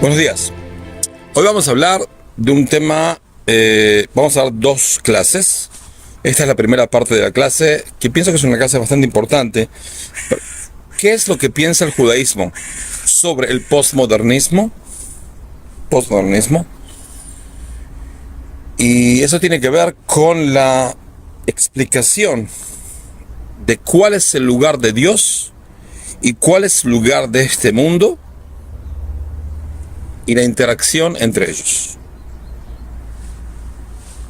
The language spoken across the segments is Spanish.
Buenos días. Hoy vamos a hablar de un tema, vamos a dar dos clases. Esta es la primera parte de la clase, que pienso que es una clase bastante importante. ¿Qué es lo que piensa el judaísmo sobre el postmodernismo? Y eso tiene que ver con la explicación de cuál es el lugar de Dios y cuál es el lugar de este mundo y la interacción entre ellos.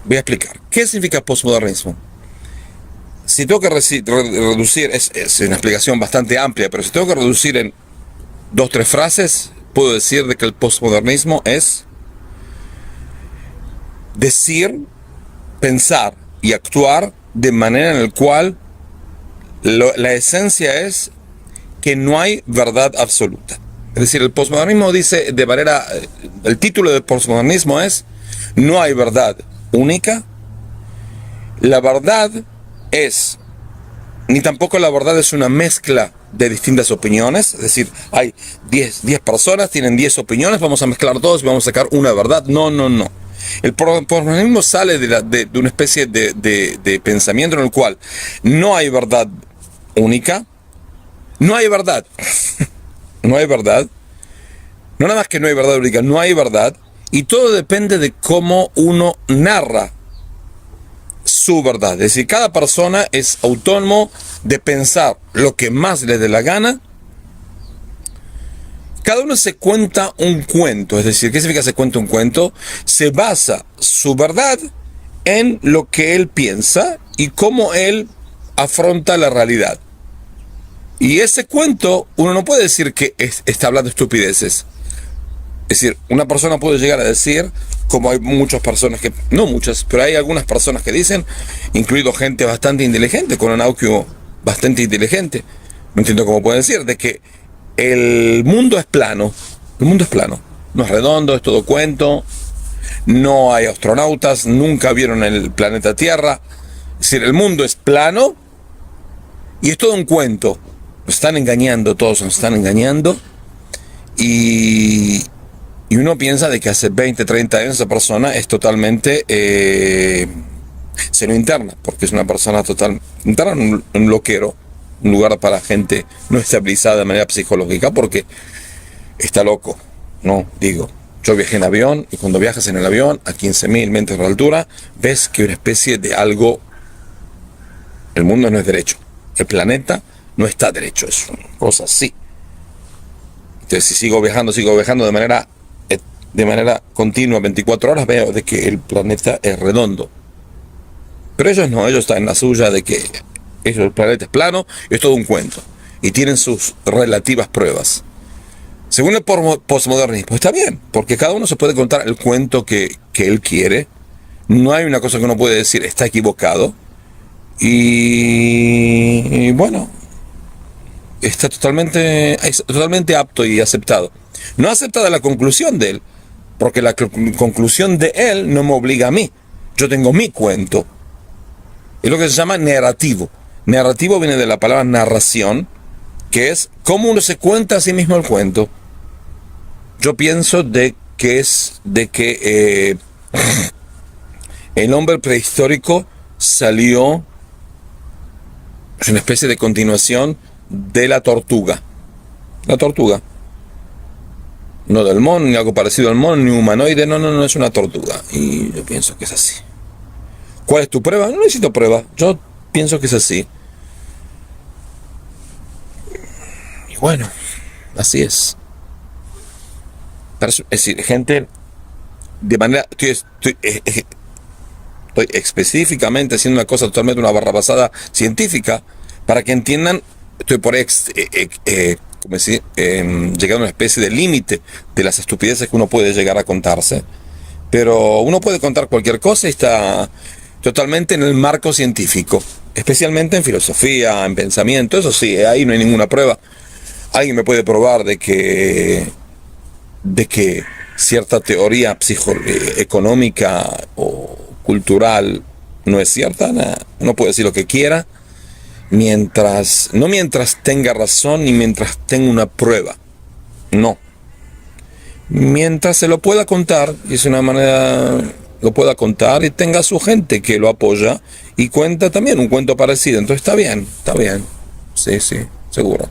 Voy a explicar. ¿Qué significa postmodernismo? Si tengo que reducir, es una explicación bastante amplia, pero si tengo que reducir en 2-3 frases, puedo decir de que el postmodernismo es decir, pensar y actuar de manera en la cual la esencia es que no hay verdad absoluta. Es decir, el postmodernismo dice de manera, el título del postmodernismo es: no hay verdad única, la verdad es, ni tampoco la verdad es una mezcla de distintas opiniones. Es decir, hay 10 personas, tienen 10 opiniones, vamos a mezclar todos y vamos a sacar una verdad. No. El postmodernismo sale de una especie de pensamiento en el cual no hay verdad única, no hay verdad. No hay verdad. No nada más que no hay verdad única, no hay verdad. Y todo depende de cómo uno narra su verdad. Es decir, cada persona es autónomo de pensar lo que más le dé la gana. Cada uno se cuenta un cuento. Es decir, ¿qué significa se cuenta un cuento? Se basa su verdad en lo que él piensa y cómo él afronta la realidad. Y ese cuento, uno no puede decir que está hablando estupideces. Es decir, una persona puede llegar a decir, como hay muchas personas que, no muchas, pero hay algunas personas que dicen, incluido gente bastante inteligente, con un IQ bastante inteligente, no entiendo cómo pueden decir, de que el mundo es plano. El mundo es plano, no es redondo, es todo cuento, no hay astronautas, nunca vieron el planeta Tierra. Es decir, el mundo es plano y es todo un cuento. Nos están engañando, todos nos están engañando. Y uno piensa de que hace 20, 30 años esa persona es totalmente seno interna, porque es una persona total interna, un loquero, un lugar para gente no estabilizada de manera psicológica, porque está loco, ¿no? Digo, yo viajé en avión, y cuando viajas en el avión a 15.000 metros de altura, ves que una especie de algo, el mundo no es derecho, el planeta no está derecho, es una cosa así. Entonces, si sigo viajando de manera continua, 24 horas, veo de que el planeta es redondo. Pero ellos no, ellos están en la suya de que el planeta es plano y es todo un cuento. Y tienen sus relativas pruebas. Según el postmodernismo, está bien, porque cada uno se puede contar el cuento que él quiere. No hay una cosa que uno puede decir, está equivocado. Y bueno, está totalmente apto y aceptado. No aceptada la conclusión de él, porque la conclusión de él no me obliga a mí. Yo tengo mi cuento. Es lo que se llama narrativo. Narrativo viene de la palabra narración, que es cómo uno se cuenta a sí mismo el cuento. Yo pienso de que el hombre prehistórico salió, es una especie de continuación de la tortuga. La tortuga. No del mono, ni algo parecido al mono, ni humanoide, no, es una tortuga. Y yo pienso que es así. ¿Cuál es tu prueba? No necesito prueba, yo pienso que es así. Y bueno, así es. Es decir, gente, de manera, estoy específicamente haciendo una cosa totalmente una barrabasada científica, para que entiendan, estoy por ahí, como decir, llegando a una especie de límite de las estupideces que uno puede llegar a contarse. Pero uno puede contar cualquier cosa y está totalmente en el marco científico, especialmente en filosofía, en pensamiento. Eso sí, ahí no hay ninguna prueba. Alguien me puede probar de que cierta teoría económica o cultural no es cierta. Uno puede decir lo que quiera, no mientras tenga razón ni mientras tenga una prueba. No. mientras se lo pueda contar, y es una manera, lo pueda contar y tenga su gente que lo apoya y cuenta también un cuento parecido. Entonces está bien, sí, sí, seguro.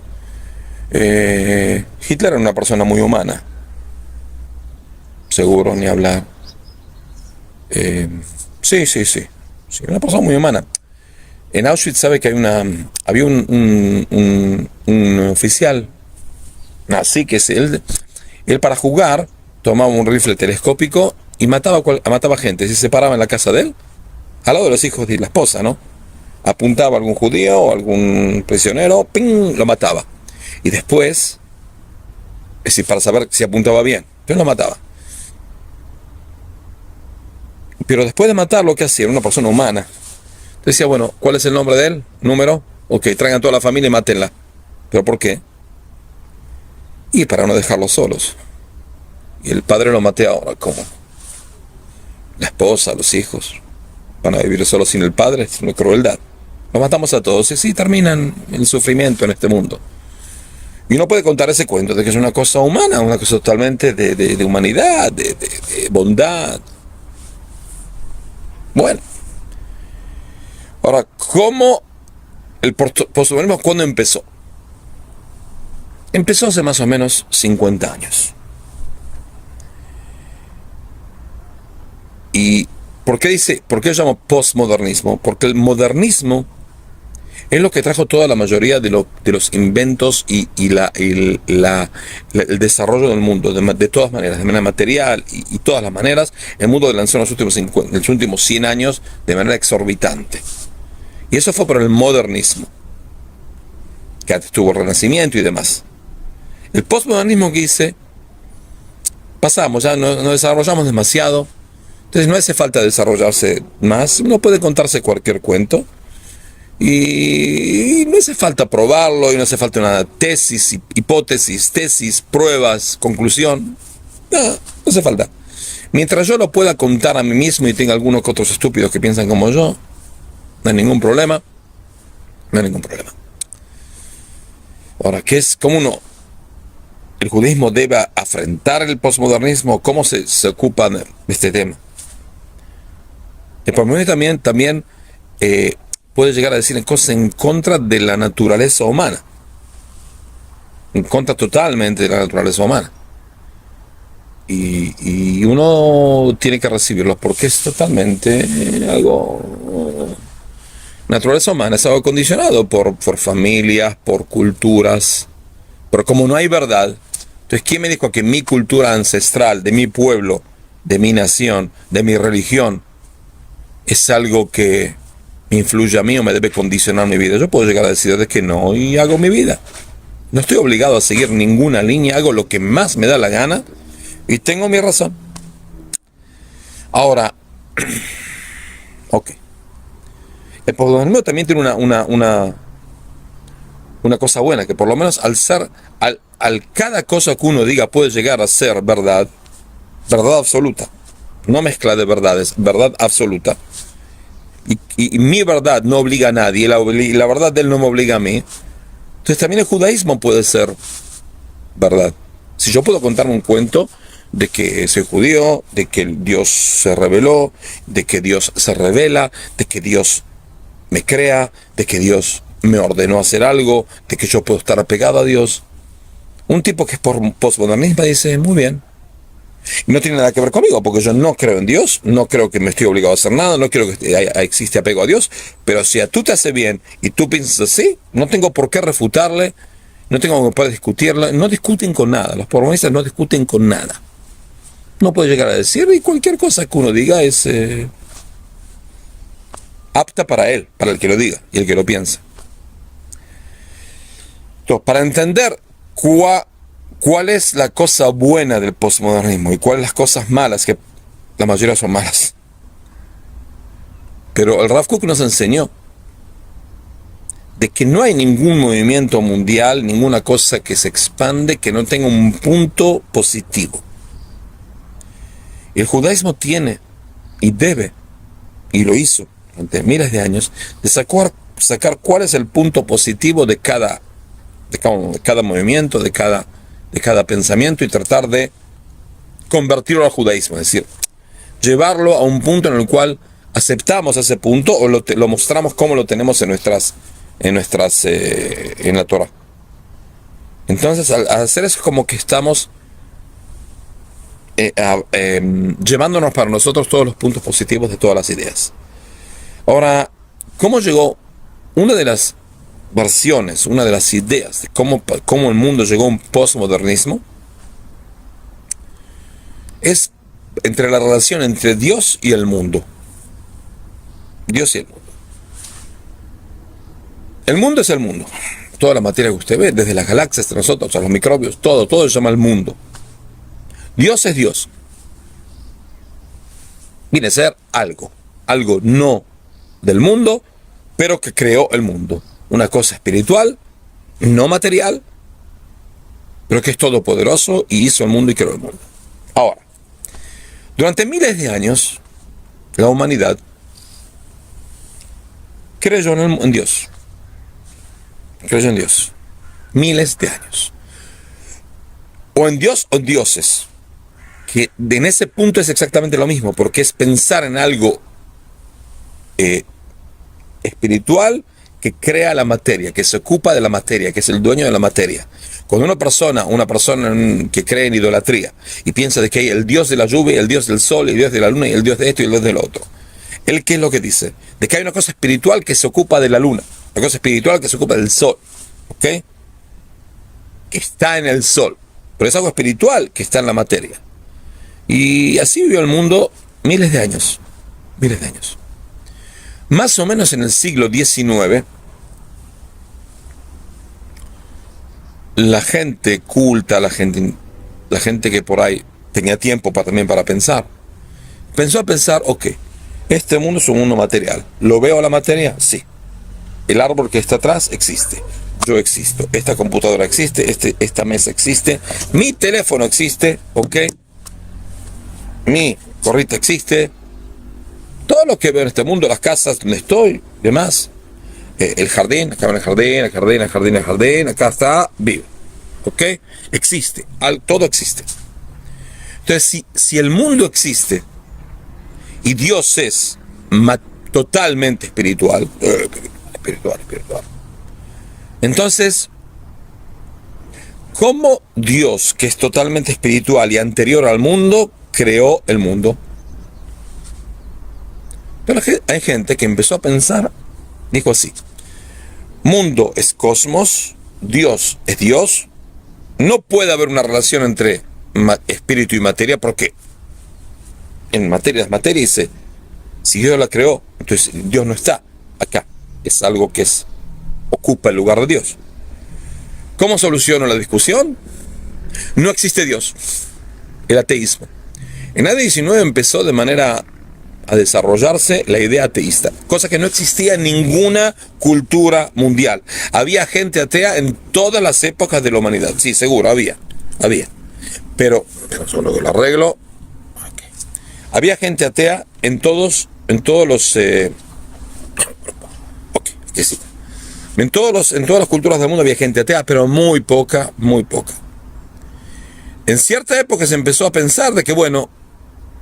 Hitler era una persona muy humana, seguro, ni hablar. Sí, sí, sí, sí, una persona muy humana. En Auschwitz sabe que había un oficial nazi que él para jugar tomaba un rifle telescópico y mataba gente. Se separaba en la casa de él, al lado de los hijos de la esposa, ¿no? Apuntaba a algún judío o algún prisionero, ¡ping!, lo mataba. Y después, es decir, para saber si apuntaba bien, pero lo mataba. Pero después de matarlo, ¿qué hacía? Era una persona humana. Entonces decía, bueno, ¿cuál es el nombre de él? ¿Número? Ok, traigan toda la familia y mátenla. ¿Pero por qué? Y para no dejarlos solos. Y el padre lo maté ahora, ¿cómo? La esposa, los hijos, van a vivir solos sin el padre, es una crueldad. Los matamos a todos y así terminan el sufrimiento en este mundo. Y uno puede contar ese cuento de que es una cosa humana, una cosa totalmente de humanidad, de bondad. Bueno. Ahora, ¿cómo el postmodernismo cuándo empezó? Empezó hace más o menos 50 años. ¿Y por qué yo llamo postmodernismo? Porque el modernismo es lo que trajo toda la mayoría de los inventos y el desarrollo del mundo, de todas maneras, de manera material y todas las maneras. El mundo lanzó en los últimos 100 años de manera exorbitante. Y eso fue por el modernismo, que antes tuvo el Renacimiento y demás. El postmodernismo que dice, pasamos, ya nos desarrollamos demasiado, entonces no hace falta desarrollarse más, uno puede contarse cualquier cuento, y no hace falta probarlo, y no hace falta una tesis, hipótesis, tesis, pruebas, conclusión, no hace falta. Mientras yo lo pueda contar a mí mismo y tenga algunos otros estúpidos que piensan como yo, no hay ningún problema, no hay ningún problema. Ahora, ¿cómo el judaísmo debe afrontar el posmodernismo? ¿Cómo se ocupa de este tema? El posmodernismo también puede llegar a decir cosas en contra de la naturaleza humana, en contra totalmente de la naturaleza humana. Y uno tiene que recibirlos porque es totalmente algo... Naturaleza humana es algo condicionado por familias, por culturas. Pero como no hay verdad, entonces ¿quién me dijo que mi cultura ancestral, de mi pueblo, de mi nación, de mi religión, es algo que me influye a mí o me debe condicionar mi vida? Yo puedo llegar a decir de que no y hago mi vida. No estoy obligado a seguir ninguna línea, hago lo que más me da la gana y tengo mi razón. Ahora, ok. El posmodernismo también tiene una cosa buena, que por lo menos al cada cosa que uno diga puede llegar a ser verdad, verdad absoluta, no mezcla de verdades, verdad absoluta, y mi verdad no obliga a nadie, y la verdad de él no me obliga a mí. Entonces también el judaísmo puede ser verdad. Si yo puedo contarme un cuento de que soy judío, de que Dios se reveló, de que Dios se revela, de que Dios me crea, de que Dios me ordenó hacer algo, de que yo puedo estar apegado a Dios. Un tipo que es postmodernista dice, muy bien. Y no tiene nada que ver conmigo, porque yo no creo en Dios, no creo que me estoy obligado a hacer nada, no creo que existe apego a Dios, pero si a tú te hace bien y tú piensas así, no tengo por qué refutarle, no tengo por qué discutirle, no discuten con nada, los postmodernistas no discuten con nada. No puede llegar a decir, y cualquier cosa que uno diga es apta para él, para el que lo diga y el que lo piensa. Entonces, para entender cuál es la cosa buena del postmodernismo y cuáles las cosas malas, que la mayoría son malas. Pero el Rav Kook nos enseñó de que no hay ningún movimiento mundial, ninguna cosa que se expande que no tenga un punto positivo. Y el judaísmo tiene y debe, y lo hizo durante miles de años, de sacar cuál es el punto positivo de cada movimiento, de cada pensamiento, y tratar de convertirlo al judaísmo, es decir, llevarlo a un punto en el cual aceptamos ese punto o lo mostramos como lo tenemos en la Torah. Entonces, al hacer eso es como que estamos llevándonos para nosotros todos los puntos positivos de todas las ideas. Ahora, ¿cómo llegó? Una de las versiones, una de las ideas de cómo el mundo llegó a un postmodernismo es entre la relación entre Dios y el mundo. Dios y el mundo. El mundo es el mundo. Toda la materia que usted ve, desde las galaxias hasta nosotros, a los microbios, todo se llama el mundo. Dios es Dios. Viene a ser algo no del mundo, pero que creó el mundo. Una cosa espiritual, no material, pero que es todopoderoso y hizo el mundo y creó el mundo. Ahora, durante miles de años, la humanidad creyó en Dios. Creyó en Dios. Miles de años. O en Dios o dioses. Que en ese punto es exactamente lo mismo, porque es pensar en algo espiritual que crea la materia, que se ocupa de la materia, que es el dueño de la materia. Cuando una persona que cree en idolatría y piensa de que hay el Dios de la lluvia, el Dios del sol, el Dios de la luna, y el Dios de esto y el Dios del otro, ¿él qué es lo que dice? De que hay una cosa espiritual que se ocupa de la luna, una cosa espiritual que se ocupa del sol, ¿ok? Que está en el sol, pero es algo espiritual que está en la materia. Y así vivió el mundo miles de años, miles de años. Más o menos en el siglo XIX, la gente culta, la gente que por ahí tenía tiempo también para pensar, pensó a pensar, ok, este mundo es un mundo material. ¿Lo veo a la materia? Sí. El árbol que está atrás existe. Yo existo. Esta computadora existe. Esta mesa existe. Mi teléfono existe, ok. Mi gorrita existe. Todo lo que veo en este mundo, las casas donde estoy, demás. El jardín, acá en el jardín, acá está, vivo. ¿Ok? Existe. Todo existe. Entonces, si el mundo existe y Dios es totalmente espiritual, entonces, ¿cómo Dios, que es totalmente espiritual y anterior al mundo, creó el mundo? Pero hay gente que empezó a pensar, dijo así: mundo es cosmos, Dios es Dios, no puede haber una relación entre espíritu y materia, porque en materia es materia, y dice, si Dios la creó, entonces Dios no está acá, es algo que ocupa el lugar de Dios. ¿Cómo soluciono la discusión? No existe Dios, el ateísmo. En el XIX empezó de manera a desarrollarse la idea ateísta, cosa que no existía en ninguna cultura mundial. Había gente atea en todas las épocas de la humanidad, sí, seguro, había. Pero solo que lo arreglo. Okay. Había gente atea en todas las culturas del mundo había gente atea, pero muy poca. En cierta época se empezó a pensar de que, bueno,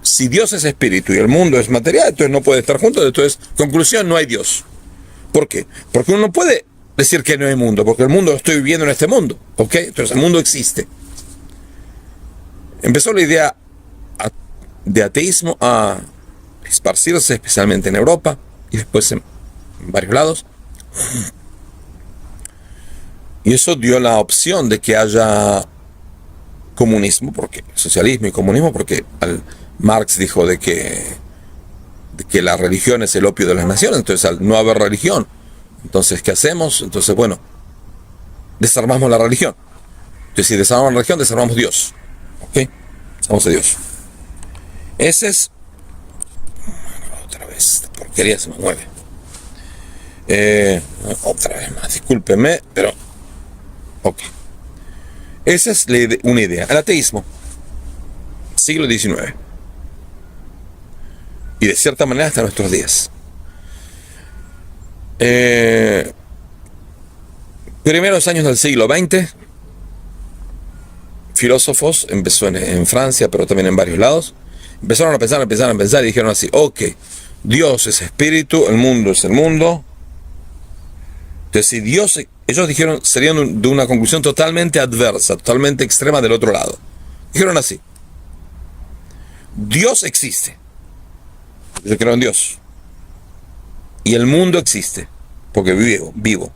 si Dios es espíritu y el mundo es material, entonces no puede estar juntos. Entonces, conclusión, no hay Dios. ¿Por qué? Porque uno no puede decir que no hay mundo, porque el mundo lo estoy viviendo en este mundo, ¿ok? Entonces el mundo existe. Empezó la idea de ateísmo a esparcirse, especialmente en Europa y después en varios lados. Y eso dio la opción de que haya comunismo, porque socialismo y comunismo, porque Marx dijo de que la religión es el opio de las naciones. Entonces, al no haber religión, entonces, ¿qué hacemos? Entonces, bueno, desarmamos la religión. Entonces, si desarmamos la religión, desarmamos Dios. ¿Ok? Desarmamos a Dios. Ese es... Otra vez, esta porquería se me mueve. Otra vez más, discúlpeme, pero... Ok. Esa es una idea. El ateísmo, siglo XIX. Y de cierta manera hasta nuestros días. Primeros años del siglo XX, filósofos, empezó en Francia, pero también en varios lados, empezaron a pensar y dijeron así: ok, Dios es espíritu, el mundo es el mundo. Entonces, si Dios, ellos dijeron, serían de una conclusión totalmente adversa, totalmente extrema del otro lado. Dijeron así: Dios existe, yo creo en Dios, y el mundo existe, porque vivo.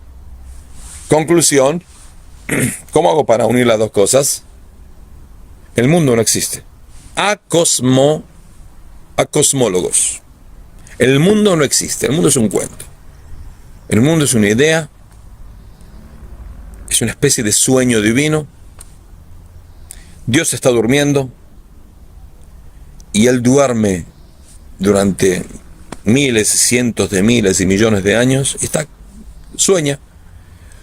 Conclusión: ¿cómo hago para unir las dos cosas? El mundo no existe. A cosmólogos. El mundo no existe, el mundo es un cuento. El mundo es una idea, es una especie de sueño divino. Dios está durmiendo y Él duerme durante miles, cientos de miles y millones de años y sueña.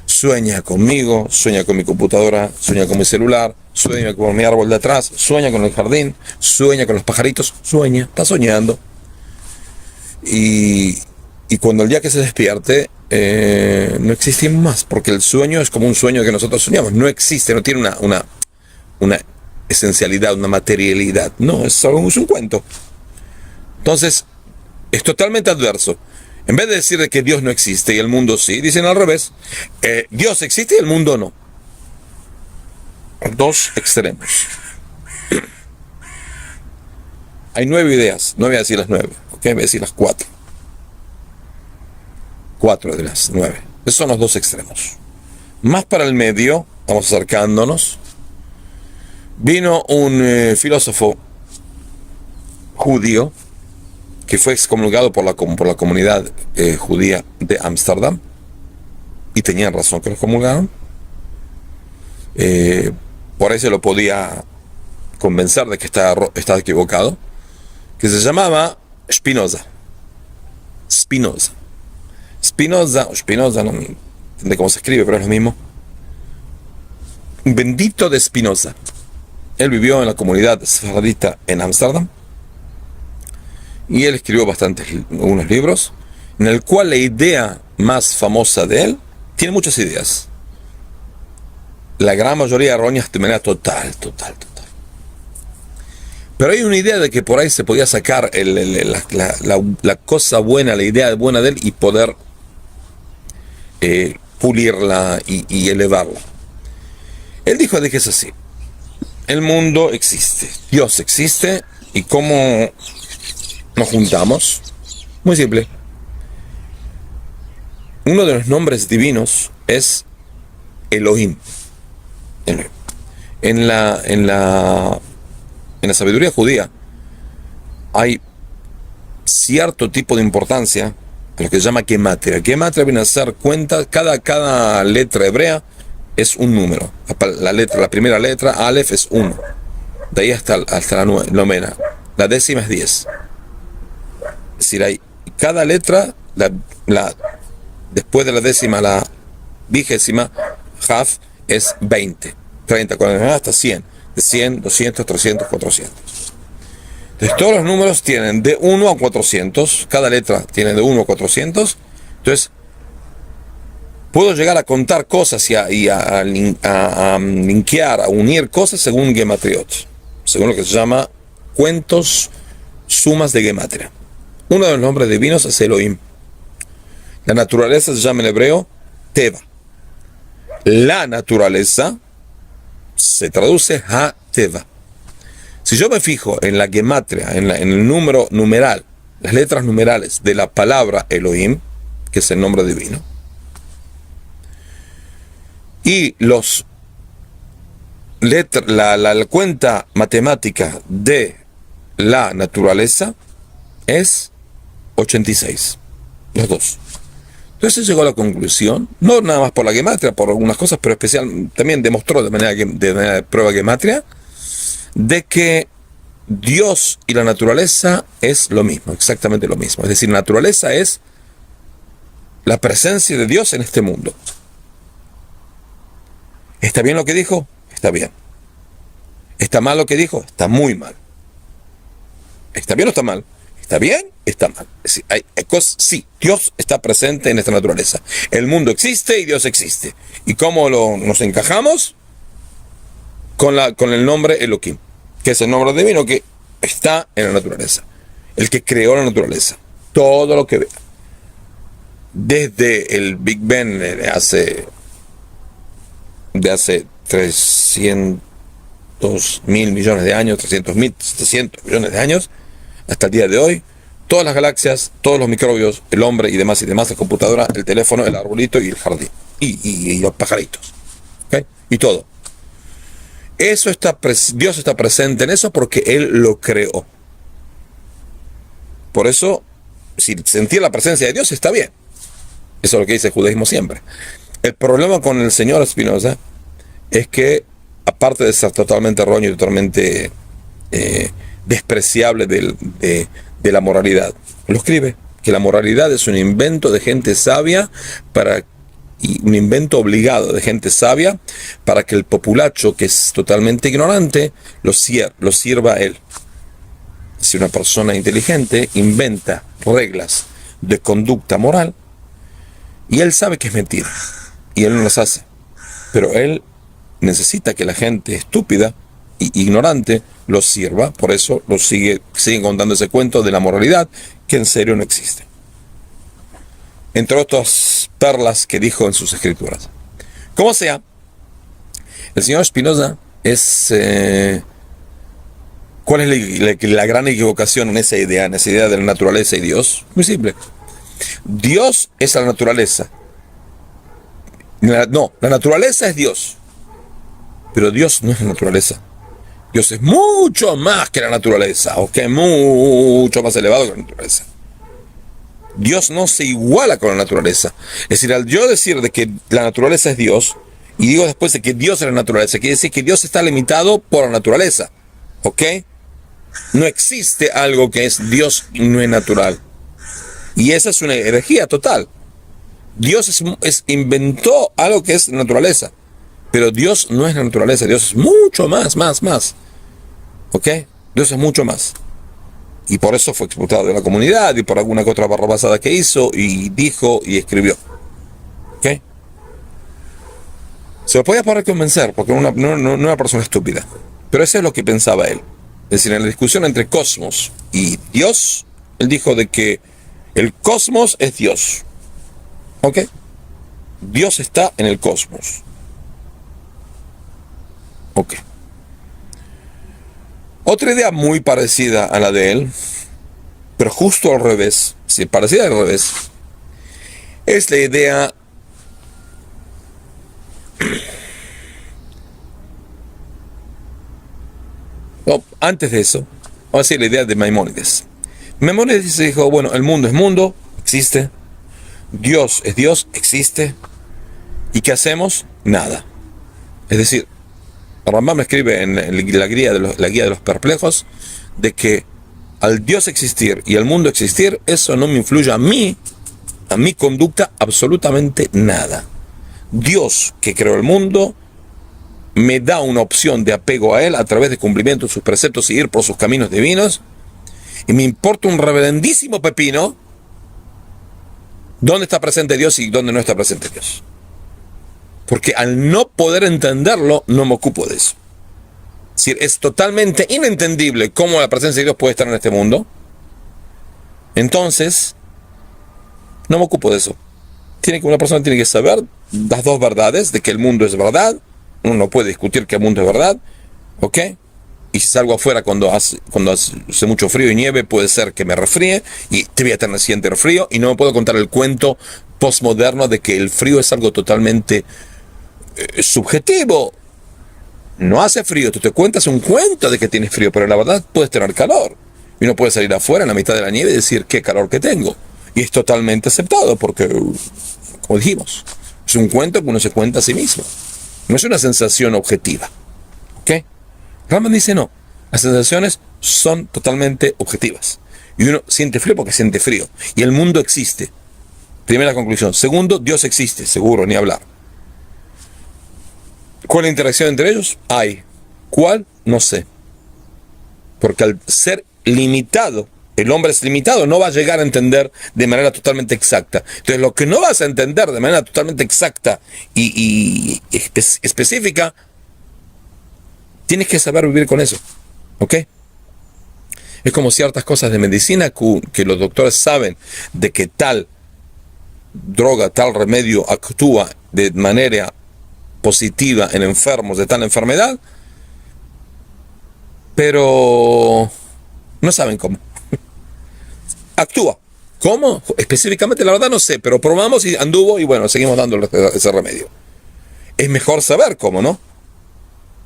Sueña conmigo, sueña con mi computadora, sueña con mi celular, sueña con mi árbol de atrás, sueña con el jardín, sueña con los pajaritos, está soñando. Y cuando el día que se despierte, no existimos más, porque el sueño es como un sueño que nosotros soñamos, no existe, no tiene una esencialidad, una materialidad, no, es un cuento. Entonces, es totalmente adverso. En vez de decir que Dios no existe y el mundo sí, dicen al revés: Dios existe y el mundo no. Dos extremos. Hay 9 ideas, no voy a decir las 9, ¿ok? Voy a decir las 4. 4 de las 9. Esos son los dos extremos. Más para el medio, vamos acercándonos. Vino un filósofo judío que fue excomulgado por la comunidad judía de Ámsterdam, y tenían razón que lo excomulgaron. Por ahí se lo podía convencer de que estaba equivocado, que se llamaba Spinoza, no entiendo cómo se escribe, pero es lo mismo. Bendito de Spinoza. Él vivió en la comunidad sefardita en Ámsterdam, y él escribió unos libros, en el cual la idea más famosa de él, tiene muchas ideas, la gran mayoría erróneas de manera total. Pero hay una idea de que por ahí se podía sacar la cosa buena, la idea buena de él, y poder pulirla y elevarla. Él dijo de que es así: el mundo existe, Dios existe, y cómo nos juntamos. Muy simple. Uno de los nombres divinos es Elohim. En la sabiduría judía hay cierto tipo de importancia a lo que se llama gematria. Gematria viene a ser cuenta, cada letra hebrea es un número. La primera letra, Aleph, es 1. De ahí hasta la novena. La décima es 10. Es decir, hay cada letra, después de la décima, la 20ª, Haf, es 20, 30, 40, hasta 100. De 100, 200, 300, 400. Entonces, todos los números tienen de 1 a 400. Cada letra tiene de 1 a 400. Entonces, puedo llegar a contar cosas y a linkear, a unir cosas según Gematriot, según lo que se llama cuentos, sumas de Gematria. Uno de los nombres divinos es Elohim. La naturaleza se llama en hebreo Teva. La naturaleza se traduce Ha-Teva. Si yo me fijo en la gematria, en el número numeral, las letras numerales de la palabra Elohim, que es el nombre divino, y la cuenta matemática de la naturaleza es 86, los dos. Entonces llegó a la conclusión, no nada más por la gematria, por algunas cosas, pero también demostró de manera de prueba gematria, de que Dios y la naturaleza es lo mismo, exactamente lo mismo. Es decir, naturaleza es la presencia de Dios en este mundo. ¿Está bien lo que dijo? Está bien. ¿Está mal lo que dijo? Está muy mal. ¿Está bien o está mal? ¿Está bien? Está mal. Es decir, hay cosas, sí, Dios está presente en esta naturaleza. El mundo existe y Dios existe. ¿Y cómo nos encajamos? con el nombre Elohim, que es el nombre divino que está en la naturaleza, el que creó la naturaleza, todo lo que vea. Desde el Big Bang de hace 300.000 millones de años, 300.000, 700 millones de años, hasta el día de hoy, todas las galaxias, todos los microbios, el hombre y demás, la computadora, el teléfono, el arbolito y el jardín, y los pajaritos, ¿okay? Y todo. Dios está presente en eso porque Él lo creó. Por eso, si sentir la presencia de Dios está bien. Eso es lo que dice el judaísmo siempre. El problema con el señor Spinoza es que, aparte de ser totalmente erróneo y totalmente despreciable de la moralidad, lo escribe, que la moralidad es un invento de gente sabia y un invento obligado de gente sabia para que el populacho, que es totalmente ignorante, lo sirva a él. Si una persona inteligente inventa reglas de conducta moral, y él sabe que es mentira, y él no las hace, pero él necesita que la gente estúpida e ignorante lo sirva, por eso siguen contando ese cuento de la moralidad que en serio no existe. Entre otras perlas que dijo en sus escrituras. Como sea, el señor Spinoza es... ¿Cuál es la gran equivocación en esa idea de la naturaleza y Dios? Muy simple. Dios es la naturaleza. La naturaleza es Dios. Pero Dios no es la naturaleza. Dios es mucho más que la naturaleza, ¿ok? Mucho más elevado que la naturaleza. Dios no se iguala con la naturaleza. Es decir, al yo decir de que la naturaleza es Dios, y digo después de que Dios es la naturaleza, quiere decir que Dios está limitado por la naturaleza, ¿ok? No existe algo que es Dios y no es natural. Y esa es una herejía total. Dios inventó algo que es naturaleza, pero Dios no es la naturaleza. Dios es mucho más. ¿Ok? Dios es mucho más. Y por eso fue expulsado de la comunidad y por alguna que otra barrabasada que hizo y dijo y escribió. ¿Ok? Se lo podía poder convencer porque no era una persona estúpida. Pero eso es lo que pensaba él. Es decir, en la discusión entre cosmos y Dios, él dijo de que el cosmos es Dios. ¿Ok? Dios está en el cosmos. Ok. Otra idea muy parecida a la de él, pero justo al revés, sí, parecida al revés, es la idea antes de eso, vamos a decir la idea de Maimónides. Maimónides dijo, bueno, el mundo es mundo, existe, Dios es Dios, existe, ¿y qué hacemos? Nada. Es decir, Rambam escribe en la guía de los perplejos de que al Dios existir y al mundo existir, eso no me influye a mi conducta absolutamente nada. Dios, que creó el mundo, me da una opción de apego a Él a través de cumplimiento de sus preceptos y ir por sus caminos divinos, y me importa un reverendísimo pepino dónde está presente Dios y dónde no está presente Dios. Porque al no poder entenderlo, no me ocupo de eso. Es decir, es totalmente inentendible cómo la presencia de Dios puede estar en este mundo. Entonces, no me ocupo de eso. Una persona tiene que saber las dos verdades, de que el mundo es verdad. Uno no puede discutir que el mundo es verdad. ¿Ok? Y si salgo afuera cuando hace mucho frío y nieve, puede ser que me resfríe y te voy a tener siempre frío. Y no me puedo contar el cuento postmoderno de que el frío es algo totalmente subjetivo. No hace frío, tú te cuentas un cuento de que tienes frío, pero la verdad puedes tener calor. Y uno puede salir afuera en la mitad de la nieve y decir qué calor que tengo. Y es totalmente aceptado porque, como dijimos, es un cuento que uno se cuenta a sí mismo. No es una sensación objetiva. ¿Ok? Rambam dice no. Las sensaciones son totalmente objetivas. Y uno siente frío porque siente frío. Y el mundo existe. Primera conclusión. Segundo, Dios existe, seguro, ni hablar. ¿Cuál es la interacción entre ellos? Hay. ¿Cuál? No sé. Porque al ser limitado, el hombre es limitado, no va a llegar a entender de manera totalmente exacta. Entonces, lo que no vas a entender de manera totalmente exacta y específica, Tienes que saber vivir con eso, ¿ok? Es como ciertas cosas de medicina que los doctores saben de que tal droga, tal remedio actúa de manera positiva en enfermos de tal enfermedad, pero no saben cómo. Actúa. ¿Cómo? Específicamente, la verdad no sé, pero probamos y anduvo y bueno, seguimos dándole ese remedio. Es mejor saber cómo, ¿no?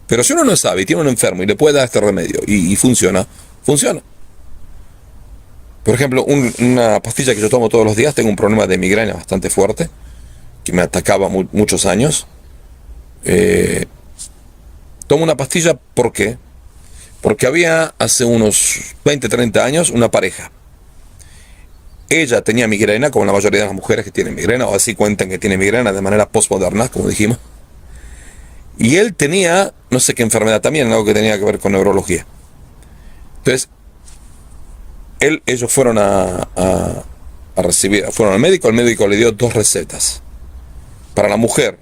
Pero si uno no sabe y tiene un enfermo y le puede dar este remedio y funciona, funciona. Por ejemplo, una pastilla que yo tomo todos los días, tengo un problema de migraña bastante fuerte, que me atacaba muchos años. Tomo una pastilla, ¿por qué? Porque había hace unos 20, 30 años una pareja. Ella tenía migraña, como la mayoría de las mujeres que tienen migraña, o así cuentan que tienen migraña de manera postmoderna, como dijimos. Y él tenía, no sé qué enfermedad también, algo que tenía que ver con neurología. Entonces, ellos fueron a fueron al médico, el médico le dio 2 recetas. Para la mujer,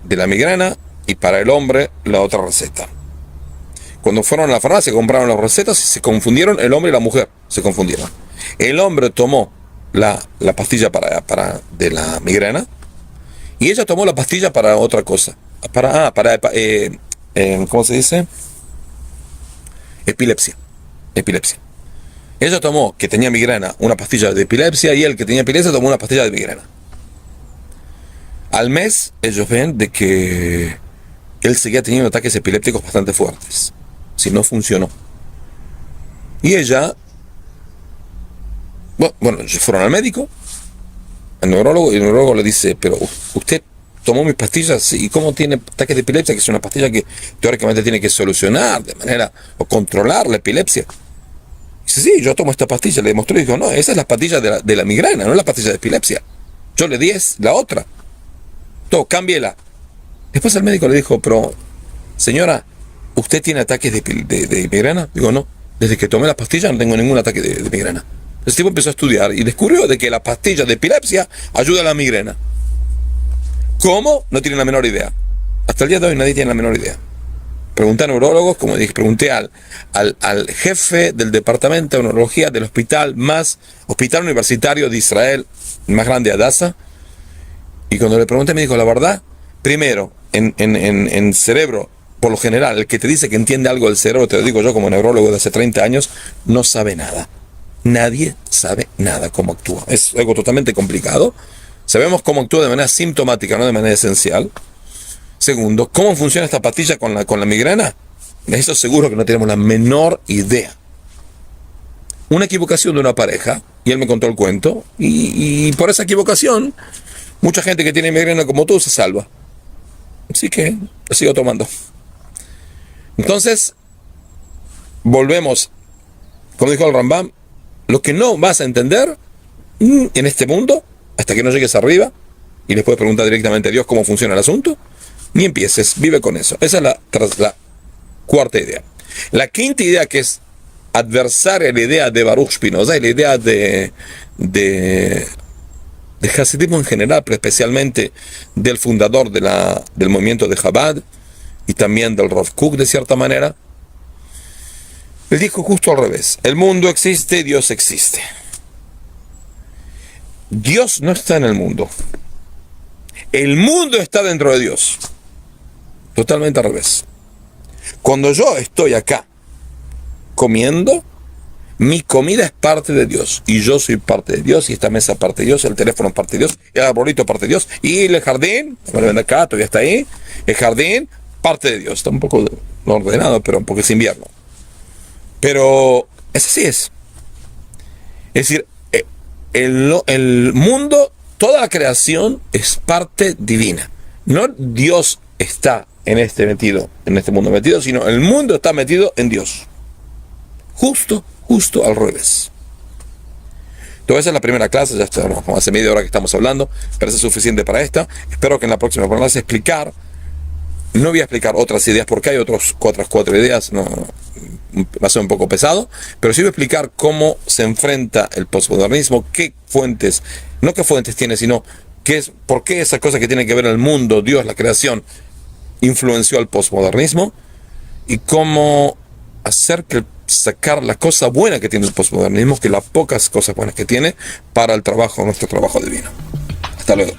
de la migraña, y para el hombre, la otra receta. Cuando fueron a la farmacia, compraron las recetas y se confundieron, el hombre y la mujer se confundieron. El hombre tomó la pastilla de la migraña y ella tomó la pastilla para otra cosa. ¿Cómo se dice? Epilepsia. Ella tomó, que tenía migraña, una pastilla de epilepsia, y él, que tenía epilepsia, tomó una pastilla de migraña. Al mes, ellos ven de que él seguía teniendo ataques epilépticos bastante fuertes. Si no funcionó. Y ella, bueno, fueron al médico, al neurólogo, y el neurólogo le dice, pero usted tomó mis pastillas, ¿y cómo tiene ataques de epilepsia? Que es una pastilla que teóricamente tiene que solucionar de manera, o controlar la epilepsia. Dice, sí, yo tomo esta pastilla, le demostró y dijo, no, esa es la pastilla de la migraña, no es la pastilla de epilepsia. Yo le di la otra. Todo, cámbiela. Después el médico le dijo, pero, señora, ¿usted tiene ataques de migraña? Digo, no, desde que tomé la pastilla no tengo ningún ataque de migraña. El tipo empezó a estudiar y descubrió de que la pastilla de epilepsia ayuda a la migraña. ¿Cómo? No tiene la menor idea. Hasta el día de hoy nadie tiene la menor idea. Pregunté a neurólogos, como dije, pregunté al jefe del departamento de neurología del hospital universitario de Israel, el más grande, Hadassah, y cuando le pregunté me dijo, la verdad, primero, en cerebro, por lo general, el que te dice que entiende algo del cerebro, te lo digo yo como neurólogo de hace 30 años, no sabe nada. Nadie sabe nada cómo actúa. Es algo totalmente complicado. Sabemos cómo actúa de manera sintomática, no de manera esencial. Segundo, ¿cómo funciona esta pastilla con la migraña? Eso seguro que no tenemos la menor idea. Una equivocación de una pareja, y él me contó el cuento, y por esa equivocación, mucha gente que tiene migraña como tú se salva. Así que lo sigo tomando. Entonces, volvemos, como dijo el Rambam, lo que no vas a entender en este mundo, hasta que no llegues arriba, y le puedes preguntar directamente a Dios cómo funciona el asunto, ni empieces, vive con eso. Esa es la cuarta idea. La quinta idea, que es adversaria a la idea de Baruch Spinoza, y la idea de hasidismo en general, pero especialmente del fundador del movimiento de Chabad, y también del Rav Kook de cierta manera, le dijo justo al revés. El mundo existe, Dios existe. Dios no está en el mundo. El mundo está dentro de Dios. Totalmente al revés. Cuando yo estoy acá comiendo, mi comida es parte de Dios, y yo soy parte de Dios, y esta mesa es parte de Dios, el teléfono es parte de Dios, el arbolito es parte de Dios, y el jardín, bueno, acá todavía está ahí, el jardín, parte de Dios. Está un poco no ordenado, pero porque es invierno. Pero es así es. Es decir, el mundo, toda la creación es parte divina. No Dios está en este mundo metido, sino el mundo está metido en Dios. Justo al revés. Entonces esa es la primera clase, ya está, como hace media hora que estamos hablando, parece suficiente para esta. Espero que en la próxima clase no voy a explicar otras ideas, porque hay otras cuatro ideas, no, va a ser un poco pesado, pero sí voy a explicar cómo se enfrenta el postmodernismo, no qué fuentes tiene, sino por qué esa cosa que tiene que ver el mundo, Dios, la creación, influenció al postmodernismo, y cómo hacer que sacar la cosa buena que tiene el posmodernismo, que las pocas cosas buenas que tiene, para el trabajo, nuestro trabajo divino. Hasta luego.